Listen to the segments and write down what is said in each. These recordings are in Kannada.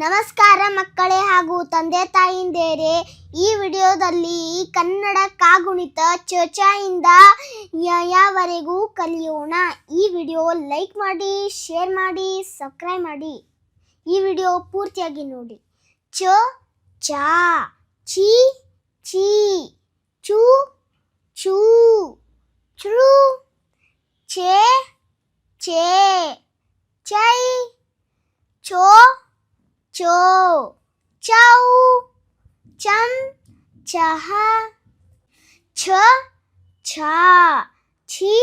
ನಮಸ್ಕಾರ ಮಕ್ಕಳೇ ಹಾಗೂ ತಂದೆ ತಾಯಿಂದೇರೆ. ಈ ವಿಡಿಯೋದಲ್ಲಿ ಕನ್ನಡ ಕಾಗುಣಿತ ಚ ಇಂದ ಯವರೆಗೂ ಕಲಿಯೋಣ. ಈ ವಿಡಿಯೋ ಲೈಕ್ ಮಾಡಿ, ಶೇರ್ ಮಾಡಿ, ಸಬ್ಸ್ಕ್ರೈಬ್ ಮಾಡಿ. ಈ ವಿಡಿಯೋ ಪೂರ್ತಿಯಾಗಿ ನೋಡಿ. ಚ ಚಾ, ಚಿ ಚಿ, ಚೂ ಚೂ, ಚ್ರೂ, ಛೇ ಛೇ, ಚೈ, ಚೋ ಚೋ, ಚೌ, ಚಂ, ಚಹ, ಛ ಛ, ಛಿ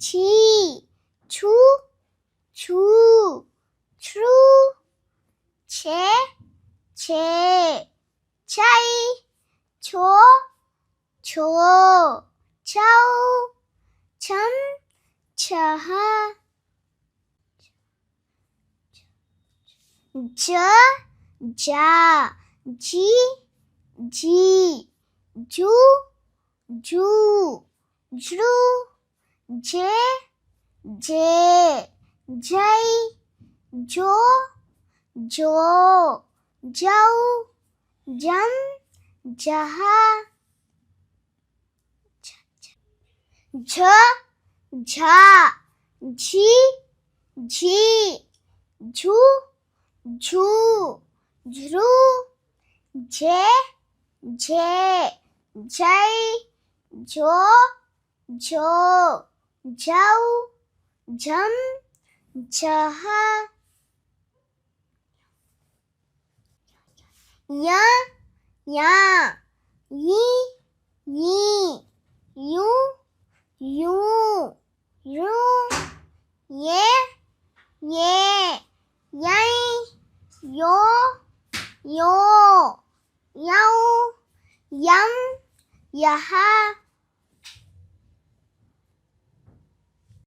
ಛಿ, ಛೂ ಛೂ, ಛ್ರೂ, ಛೇ ಛೇ, ಛೈ, ಛೋ ಛೋ, ಛೌ, ಛಂ, ಛಹ, ಝ ಝ, ಝಿ ಝಿ, ಝೂ ಝೂ, ಝೃ, ಝೇ ಝೇ, ಝೈ, ಝೋ ಝೋ, ಝೌ, ಝಂ, ಝಹ, ಝ ಝ, ಝಿ ಝಿ, ಝೂ ಝೂ, ಝೃ, ಝೇ ಝೇ, ಝೈ, ಝೋ ಝೋ, ಝೌ, ಝಂ, ಝಹ, ಯ ಯ, ಯಿ ಯಿ, ಯು ಯೂ, ಋ, ಯೇ ಯೇ, ಯೈ, ಯೋ ಯೋ, ಯೌ, ಯಂ, ಯಹ.